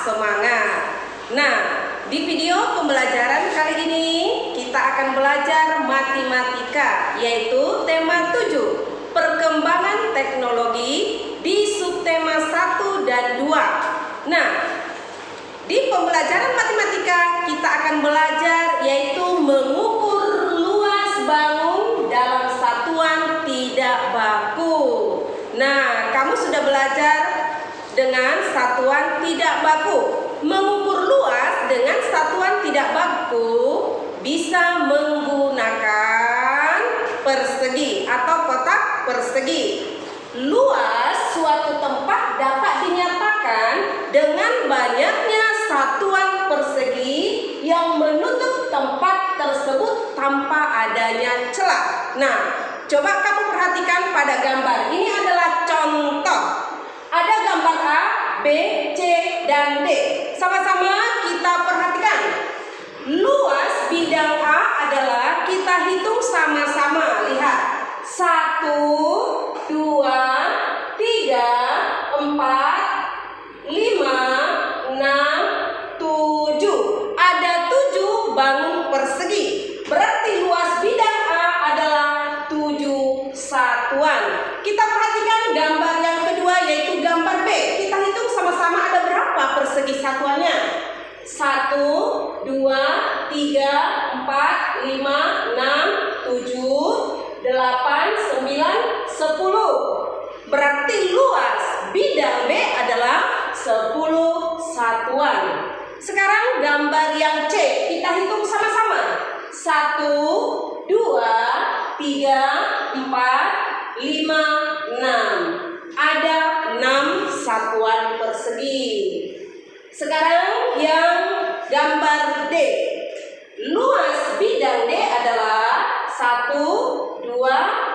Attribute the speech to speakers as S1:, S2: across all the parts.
S1: semangat. Nah, di video pembelajaran kali ini kita akan belajar matematika, yaitu tema 7, perkembangan teknologi di subtema 1 dan 2. Nah, di pembelajaran matematika kita akan belajar yaitu mengukur luas bangun dalam satuan tidak baku. Nah, kamu sudah belajar dengan satuan tidak baku. Mengukur luas dengan satuan tidak baku bisa menggunakan persegi atau kotak persegi. Luas suatu tempat dapat dinyatakan dengan banyaknya satuan persegi yang menutup tempat tersebut tanpa adanya celah. Nah, coba kamu perhatikan pada gambar. Ini adalah contoh. Ada gambar A, B, C, dan D. Sama-sama kita perhatikan. Luas bidang A adalah kita hitung sama-sama. Lihat. 1, 2, 3, 4, 5, 6, 7. Ada 7 bangun persegi. Berarti luas bidang A adalah 7 satuan. Kita perhatikan gambar yang kedua, yaitu gambar B. Kita hitung sama-sama ada berapa persegi satuannya. 1, 2, 3, 4, 5, 6, 7, 8, 9, 10. Berarti luas bidang B adalah 10 satuan. Sekarang gambar yang C, kita hitung sama-sama. 1, 2, 3, 4, 5, 6. Ada 6 satuan persegi. Sekarang yang gambar D. Luas bidang D adalah 1, 2,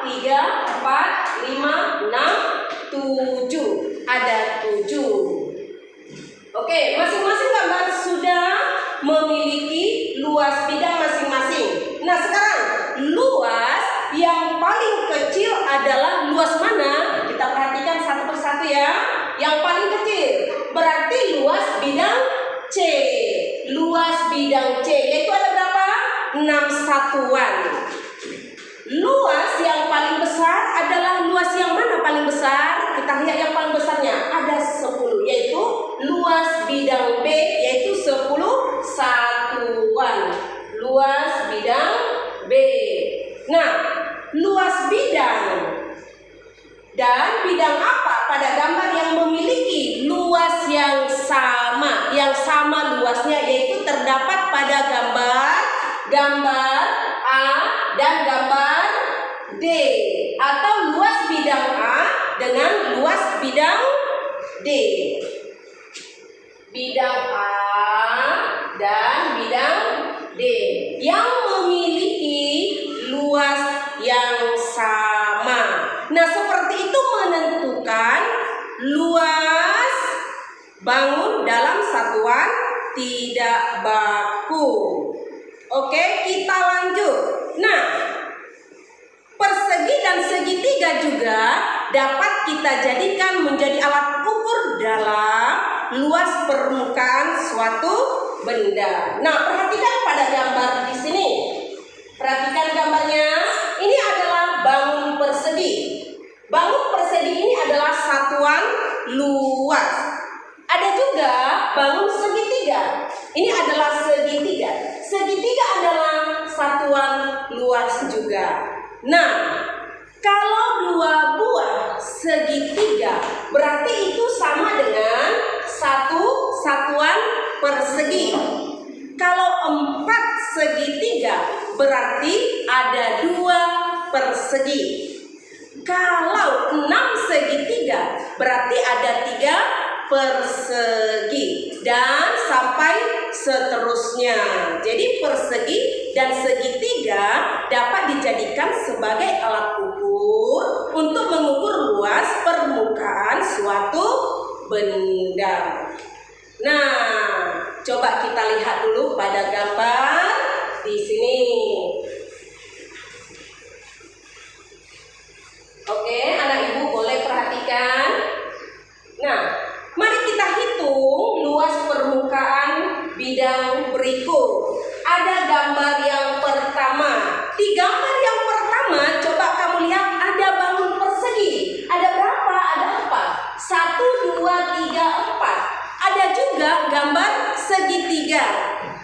S1: 3, 4, 5, 6, 7. Ada 7. Oke, masing-masing gambar sudah memiliki luas bidang masing-masing. Nah, sekarang luas yang paling kecil adalah luas mana? Kita perhatikan satu persatu ya. Yang paling kecil berarti luas bidang C. Luas bidang C yaitu ada berapa? 6 satuan. Luas yang paling besar adalah luas yang mana paling besar? Kita lihat yang paling besarnya. Ada 10, yaitu luas bidang B, yaitu 10 satuan. Luas bidang B. Nah, luas bidang dan bidang apa pada gambar yang memiliki luas yang sama? Yang sama luasnya yaitu terdapat pada gambar A dan gambar D, atau luas bidang A dengan luas bidang D. Bidang A dan bidang D yang memiliki luas yang sama. Nah, seperti itu menentukan luas bangun dalam satuan tidak baku. Oke, kita lanjut. Nah, persegi dan segitiga juga dapat kita jadikan menjadi alat ukur dalam luas permukaan suatu benda. Nah, perhatikan pada gambar di sini. Perhatikan gambarnya. Ini adalah bangun persegi. Bangun persegi ini adalah satuan luas. Ada juga bangun segitiga. Ini adalah segitiga. Segitiga adalah satuan luas juga. Nah, kalau 2 buah segitiga berarti itu sama dengan 1 satuan persegi. Kalau 4 segitiga berarti ada 2 persegi. Kalau 6 segitiga berarti ada 3 persegi, dan sampai seterusnya. Jadi persegi dan segitiga dapat dijadikan sebagai alat ukur untuk mengukur luas permukaan suatu benda. Nah, coba kita lihat dulu pada gambar di sini. Oke, anak ibu boleh perhatikan. Nah, mari kita hitung hitung luas permukaan bidang berikut. Ada gambar yang pertama. Di gambar yang pertama, coba kamu lihat ada bangun persegi. Ada berapa? Ada 4. 1, 2, 3, 4. Ada juga gambar segitiga.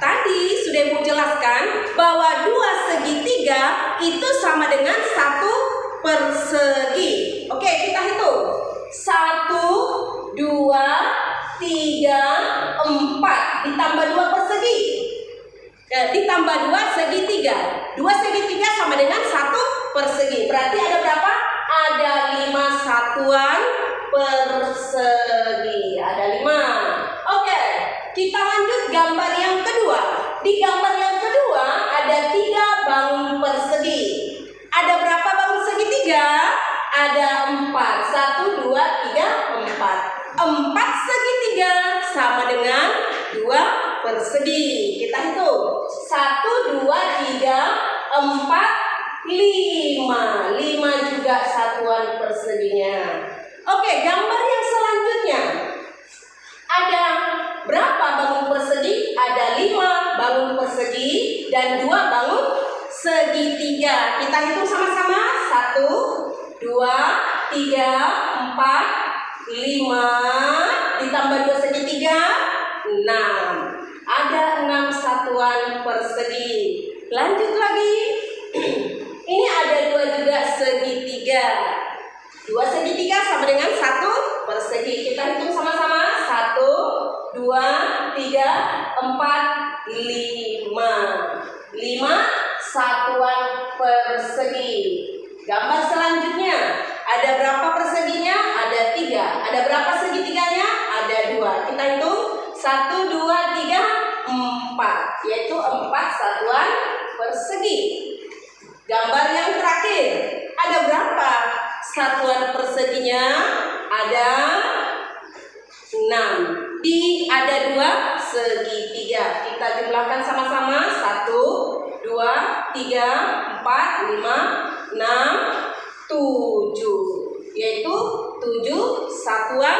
S1: Tadi sudah Ibu jelaskan bahwa 2 segitiga itu sama dengan 1 persegi. Oke, kita hitung. 1, 2, 3, 4 ditambah 2 persegi. Ditambah 2 segitiga. 2 segitiga sama dengan 1 persegi. Berarti ada berapa? Ada 5 satuan persegi. Ada 5. Oke, kita lanjut gambar yang kedua. Di gambar yang kedua ada 3 bangun persegi. Ada berapa bangun segitiga? Ada 4. 1, 2, 3, 4. 4 segitiga sama dengan 2 persegi. Kita hitung. 1, 2, 3, 4, 5. 5 juga satuan perseginya. Oke, gambar yang selanjutnya. Ada berapa bangun persegi? Ada 5 bangun persegi dan 2 bangun segitiga. Kita hitung sama-sama. 1, 2, 3, 4, 5 ditambah 2 segitiga 6. Ada 6 satuan persegi. Lanjut lagi. Ini ada 2 juga segitiga. 2 segitiga sama dengan 1 persegi. Kita hitung sama-sama. 1, 2, 3, 4, 5. 5 satuan persegi. Gambar selanjutnya. Ada berapa perseginya? Ada 3. Ada berapa segitiganya? Ada 2. Kita hitung. 1, 2, 3, 4. Yaitu 4 satuan persegi. Gambar yang terakhir. Ada berapa satuan perseginya? Ada 6. Ada 2 segitiga. Kita jumlahkan sama-sama. 1, 2, 3, 4, 5, 6, 7. Yaitu 7 satuan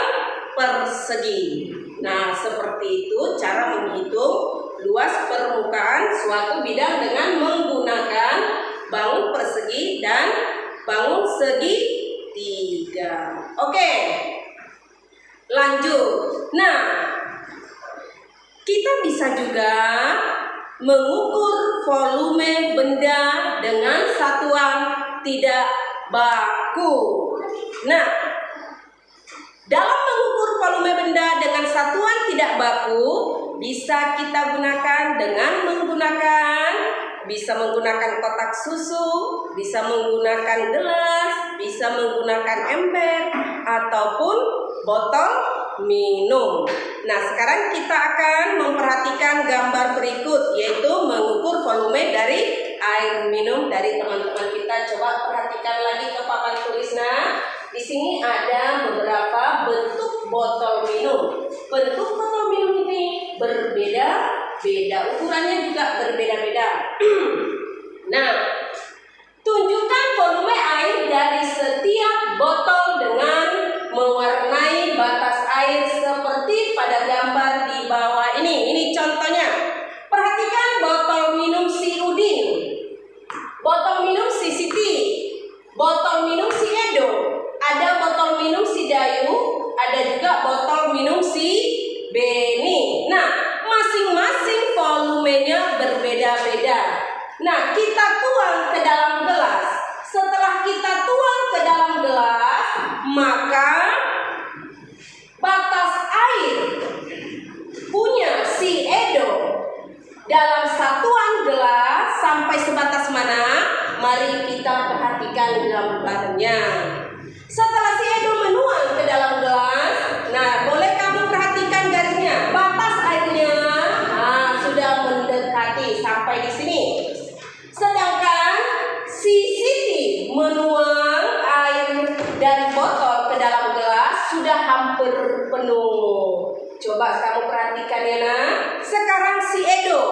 S1: persegi. Nah, seperti itu cara menghitung luas permukaan suatu bidang dengan menggunakan bangun persegi dan bangun segitiga. Oke, lanjut. Nah, kita bisa juga mengukur volume benda dengan satuan tidak baku. Nah, dalam mengukur volume benda dengan satuan tidak baku bisa kita gunakan dengan bisa menggunakan kotak susu, bisa menggunakan gelas, bisa menggunakan ember ataupun botol minum. Nah, sekarang kita akan memperhatikan gambar berikut, yaitu mengukur volume dari air minum dari teman-teman kita. Coba perhatikan lagi ke papan tulisnya. Di sini ada beberapa bentuk botol minum. Bentuk botol minum ini berbeda-beda, ukurannya juga berbeda-beda. Nah, tunjukkan volume air dari setiap botol dengan mewarnai batas air seperti pada gambar di bawah ini. Ini contohnya. Perhatikan botol minum si Udin, botol minum si Siti, botol minum si Edo, ada botol minum si Dayu, ada juga botol minum si Beni. Nah, masing-masing volumenya berbeda-beda. Nah, kita tuang ke dalam gelas. Setelah kita tuang ke dalam gelas, maka batas air punya si Edo dalam satuan gelas sampai sebatas mana? Mari kita perhatikan gambarnya. Setelah si Edo menuang ke dalam gelas, nah boleh kamu perhatikan garisnya. Batas airnya sudah mendekati sampai di sini. Sedangkan si Siti menuang air dari botol ke dalam gelas sudah hampir penuh. Coba kamu perhatikan ya nak. Sekarang si Edo,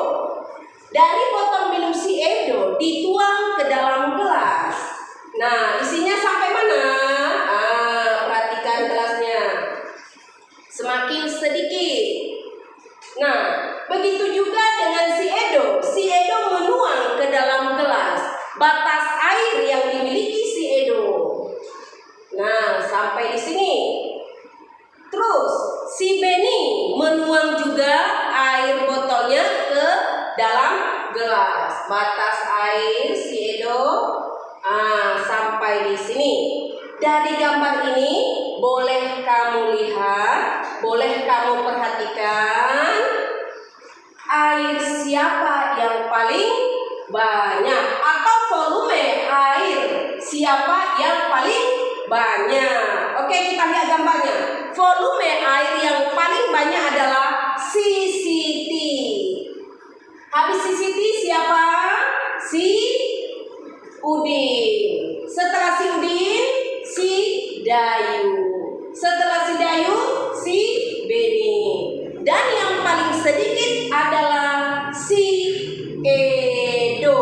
S1: dari botol minum si Edo dituang ke dalam gelas. Nah, isinya sampai mana? Perhatikan gelasnya. semakin sedikit. Nah, begitu juga dengan si Edo. Si Edo menuang ke dalam gelas. Batas air yang dimiliki si Edo. Nah, sampai di sini. Terus, si Beni menuang juga air botolnya ke dalam gelas. Batas air si Edo sampai di sini. Dari gambar ini boleh kamu lihat, boleh kamu perhatikan air siapa yang paling banyak atau volume air siapa yang paling banyak. Oke, kita lihat gambarnya. Volume air yang paling banyak adalah si Siti. Habis si Siti siapa? Si Udin. Setelah si Udin, si Dayu. Setelah si Dayu, si Beni. Dan yang paling sedikit adalah si Edo.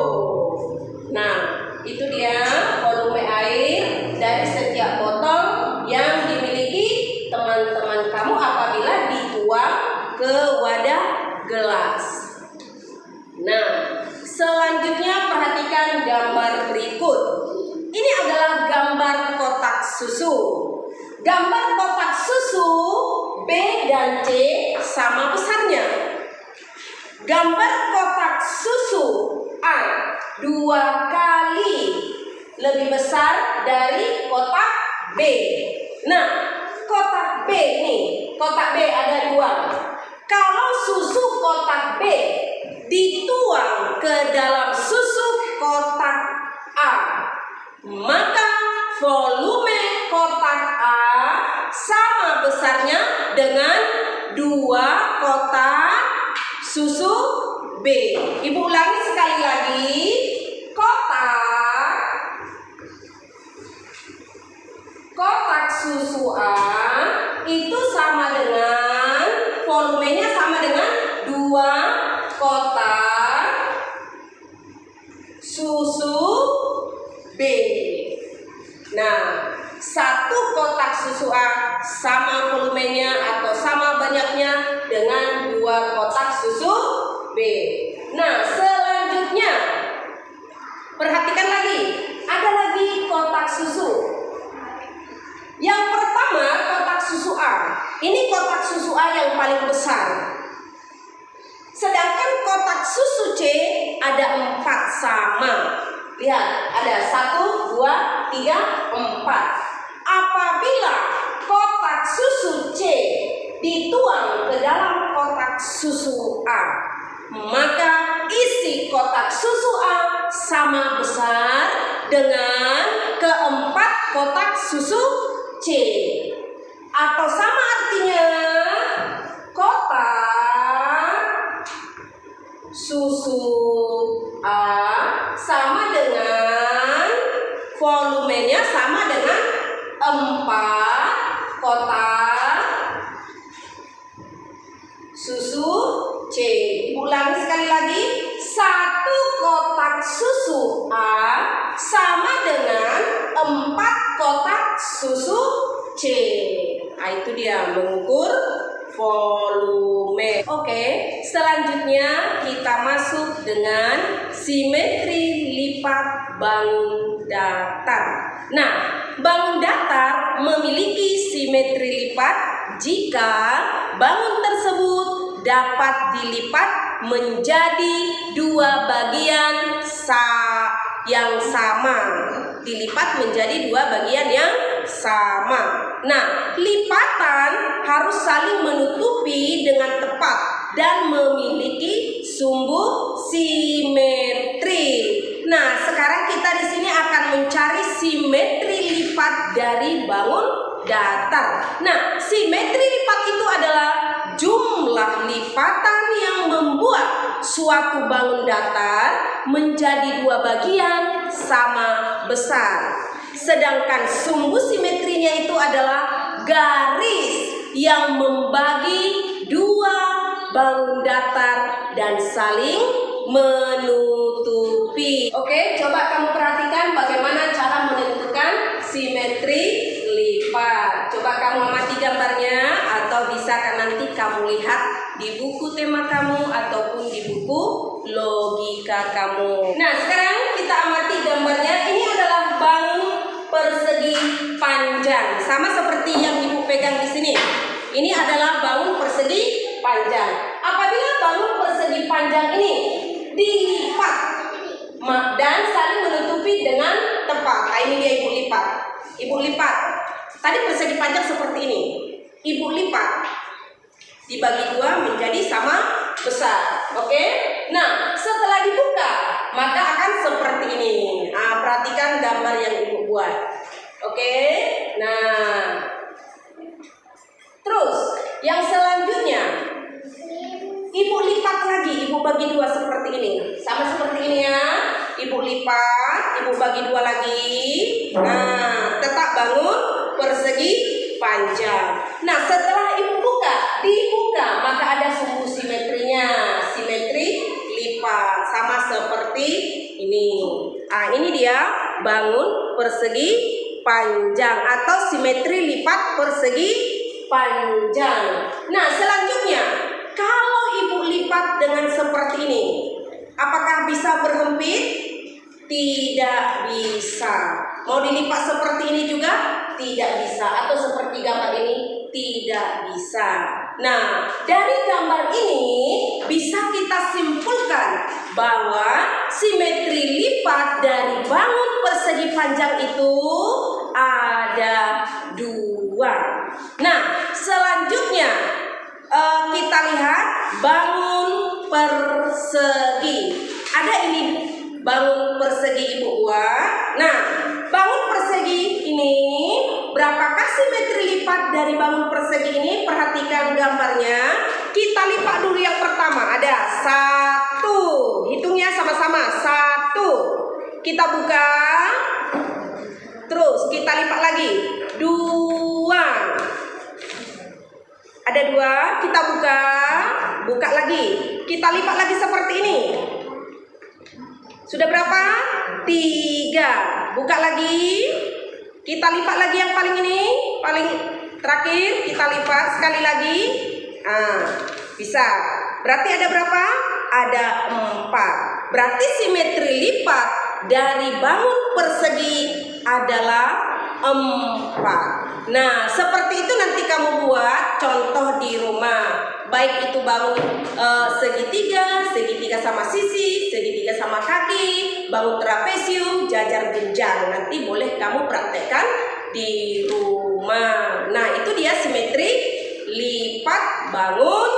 S1: Nah, itu dia volume air dari setiap botol yang dimiliki teman-teman kamu apabila dituang ke wadah gelas. Nah, selanjutnya perhatikan gambar berikut. Ini adalah gambar kotak susu. Gambar kotak susu B dan C sama besarnya. Gambar kotak susu A 2 kali lebih besar dari kotak B. Nah, kotak B ini, kotak B ada 2. Kalau susu kotak B dituang ke dalam susu kotak A, maka volume kotak A sama besarnya dengan 2 kotak susu B. Ibu ulangi sekali lagi. Kotak susu A itu sama dengan volumenya sama dengan 2 kotak susu B. Nah, 1 kotak susu A sama volumenya atau sama banyaknya dengan 2 kotak susu B. Nah, selanjutnya perhatikan lagi, ada lagi kotak susu. Yang pertama kotak susu A. Ini kotak susu A yang paling besar. Sedangkan kotak susu C ada 4 sama. Lihat, ada 1, 2, 3, 4. Apabila kotak susu C dituang ke dalam kotak susu A, maka isi kotak susu A sama besar dengan keempat kotak susu C. Atau sama artinya kotak susu A sama dengan volumenya sama dengan 4 kotak susu C. Ulangi sekali lagi. 1 kotak susu A sama dengan 4 kotak susu C. Nah, itu dia mengukur volume. Oke, selanjutnya kita masuk dengan simetri lipat bangun datar. Nah, bangun datar memiliki simetri lipat jika bangun tersebut dapat dilipat menjadi 2 bagian yang sama. Dilipat menjadi 2 bagian yang sama. Nah, lipatan harus saling menutupi dengan tepat dan memiliki sumbu simetri. Nah, sekarang kita di sini akan mencari simetri lipat dari bangun datar. Nah, simetri lipat itu adalah jumlah lipatan yang membuat suatu bangun datar menjadi 2 bagian sama besar. Sedangkan sumbu simetrinya itu adalah garis yang membagi 2 bangun datar dan saling menutupi. Oke, coba kamu perhatikan bagaimana cara menentukan simetri lipat. Coba kamu amati gambarnya atau bisa kan nanti kamu lihat di buku tema kamu ataupun di buku logika kamu. Nah, sekarang kita amati gambarnya. Ini adalah bangun persegi panjang, sama seperti yang Ibu pegang di sini. Ini adalah bangun persegi panjang. Apabila bangun persegi panjang ini dilipat dan saling menutupi dengan tepat. Nah, ini dia Ibu lipat. Ibu lipat. Tadi persegi panjang seperti ini. Ibu lipat. Dibagi dua menjadi sama besar. Oke? Nah, setelah dibuka, maka akan seperti ini. Nah, perhatikan gambar yang Ibu buat. Oke? Nah, terus yang selanjutnya, Ibu lipat lagi, Ibu bagi dua seperti ini. Sama seperti ini ya. Ibu lipat, Ibu bagi dua lagi. Nah, tetap bangun persegi panjang. Nah, setelah Ibu dibuka, maka ada sumbu simetrinya. Simetri lipat, sama seperti ini. Nah, ini dia bangun persegi panjang atau simetri lipat persegi panjang. Nah, selanjutnya, kalau Ibu lipat dengan seperti ini, apakah bisa berhempit? Tidak bisa. Mau dilipat seperti ini juga? Tidak bisa. Atau seperti gambar ini? Tidak bisa. Nah, dari gambar ini bisa kita simpulkan bahwa simetri lipat dari bangun persegi panjang itu ada dua. Nah, selanjutnya kita lihat bangun persegi. Ada ini bangun persegi Ibu buat. Nah, bangun persegi ini, berapakah simetri lipat dari bangun persegi ini? Perhatikan gambarnya. Kita lipat dulu yang pertama. Ada 1. Hitungnya sama-sama. 1. Kita buka. Terus kita lipat lagi. 2. Ada 2. Kita buka. Buka lagi. Kita lipat lagi seperti ini. Sudah berapa? 3. Buka lagi. Kita lipat lagi yang paling ini. Paling terakhir. Kita lipat sekali lagi. Nah, bisa. Berarti ada berapa? Ada 4. Berarti simetri lipat dari bangun persegi adalah 4. Nah, seperti itu nanti kamu buat contoh di rumah. Baik itu bangun segitiga sama sisi, segitiga sama kaki, bangun trapesium, jajar jenjang. Nanti boleh kamu praktekkan di rumah. Nah, itu dia simetri lipat bangun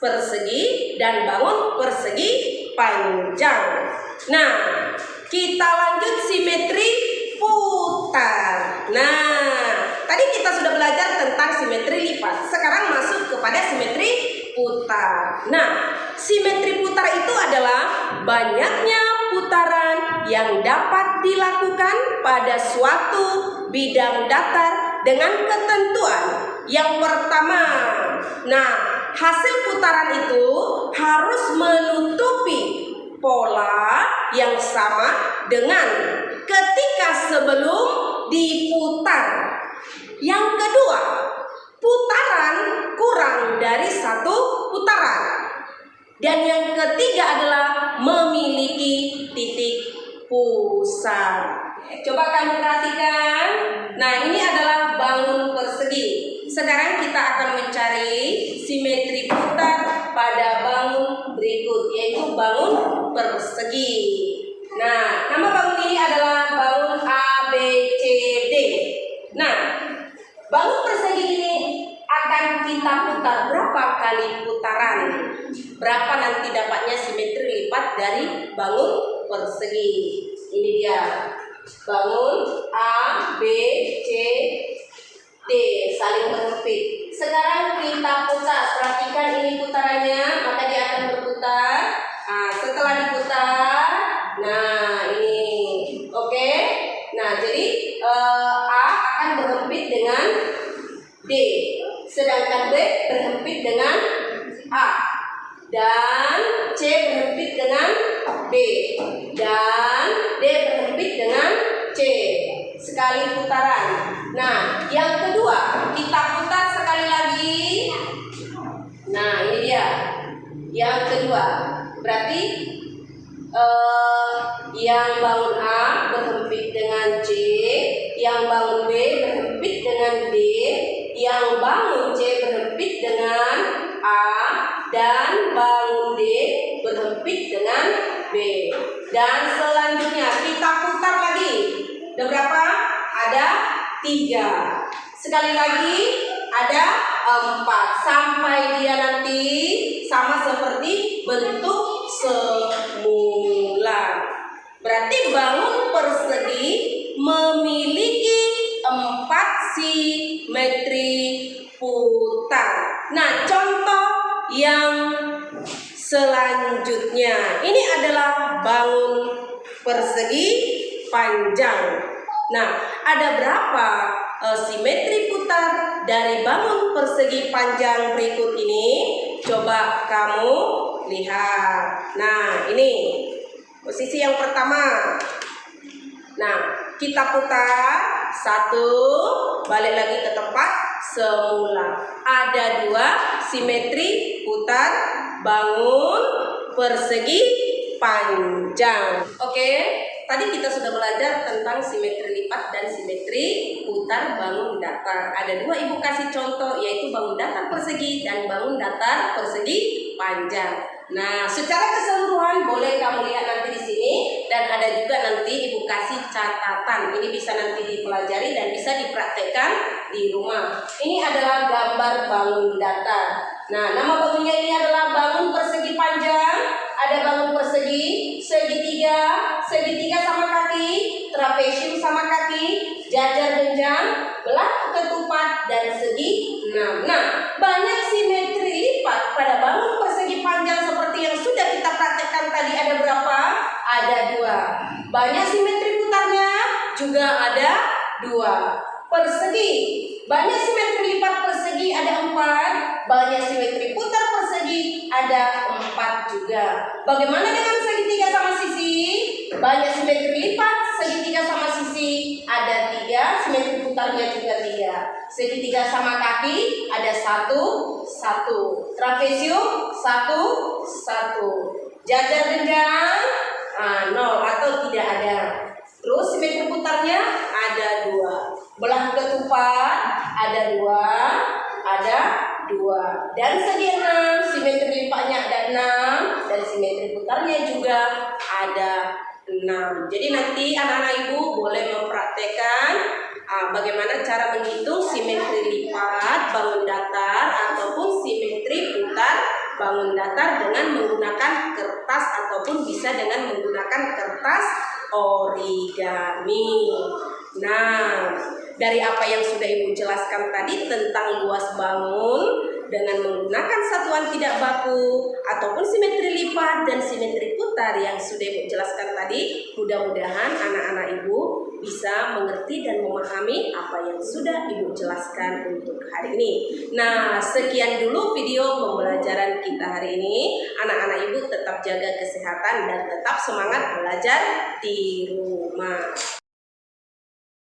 S1: persegi dan bangun persegi panjang. Nah, kita lanjut simetri putar. Nah, tadi kita sudah belajar tentang simetri lipat. Sekarang masuk kepada simetri putar. Nah, simetri putar itu adalah banyaknya putaran yang dapat dilakukan pada suatu bidang datar dengan ketentuan. Yang pertama, nah, hasil putaran itu harus menutupi pola yang sama dengan ketika sebelum diputar. Yang kedua, putaran kurang dari 1 putaran. Dan yang ketiga adalah memiliki titik pusat. Coba kamu perhatikan. Nah, ini adalah bangun persegi. Sekarang kita akan mencari simetri putar pada bangun berikut, yaitu bangun persegi. Nah, nama bangun ini adalah bangun ABCD. Nah, bangun persegi ini akan kita putar berapa kali putaran? Berapa nanti dapatnya simetri lipat dari bangun persegi? Ini dia. Bangun A, B, C, D saling berhempit. Sekarang kita putar. Perhatikan ini putarannya, maka dia akan berputar. Nah, setelah diputar, nah ini, oke. Nah, jadi A akan berhempit dengan D, sedangkan B berhempit dengan A, dan C berhempit dengan B, dan D berhempit dengan C. Sekali putaran. Nah, yang kedua kita putar sekali lagi. dua. Berarti yang bangun A berhempit dengan C, yang bangun B berhempit dengan D, yang bangun C berhempit dengan A, dan bangun D berhempit dengan B. Dan selanjutnya kita putar lagi. Ada berapa? Ada 3. Sekali lagi ada 4 sampai dia nanti sama seperti bentuk semula. Berarti bangun persegi memiliki 4 simetri putar. Nah, contoh yang selanjutnya ini adalah bangun persegi panjang. Nah, ada berapa simetri putar dari bangun persegi panjang berikut ini? Coba kamu lihat. Nah, ini posisi yang pertama. Nah, kita putar 1, balik lagi ke tempat semula. Ada 2 simetri putar bangun persegi panjang. Oke, tadi kita sudah belajar tentang simetri lipat dan simetri putar bangun datar. Ada 2 ibu kasih contoh, yaitu bangun datar persegi dan bangun datar persegi panjang. Nah, secara keseluruhan boleh kamu lihat nanti di sini, dan ada juga nanti ibu kasih catatan. Ini bisa nanti dipelajari dan bisa dipraktekkan di rumah. Ini adalah gambar bangun datar. Nah, nama bangunnya ini adalah bangun persegi panjang. Ada bangun persegi, segitiga sama kaki, trapesium sama kaki, jajar genjang, belah ketupat, dan segi 6. Nah, banyak simetri lipat pada bangun persegi panjang seperti yang sudah kita praktekkan tadi. Ada berapa? Ada 2. Banyak simetri putarnya juga ada 2. Persegi, banyak simetri lipat persegi ada 4. Banyak simetri putar persegi ada 4 juga. Bagaimana dengan segitiga sama sisi? Banyak simetri lipat segitiga sama sisi ada 3. Simetri putarnya juga 3. Segitiga sama kaki ada 1. Trapesium 1. Jajar genjang 0 atau tidak ada. Terus simetri putarnya ada 2. Belah ketupat ada 2. Dan segi 6, simetri lipatnya ada 6, dan simetri putarnya juga ada 6. Jadi nanti anak-anak ibu boleh mempraktekkan bagaimana cara menghitung simetri lipat bangun datar ataupun simetri putar bangun datar dengan menggunakan kertas ataupun bisa dengan menggunakan kertas origami. Nah, dari apa yang sudah ibu jelaskan tadi tentang luas bangun dengan menggunakan satuan tidak baku ataupun simetri lipat dan simetri putar yang sudah ibu jelaskan tadi, mudah-mudahan anak-anak ibu bisa mengerti dan memahami apa yang sudah ibu jelaskan untuk hari ini. Nah, sekian dulu video pembelajaran kita hari ini. Anak-anak ibu tetap jaga kesehatan dan tetap semangat belajar di rumah.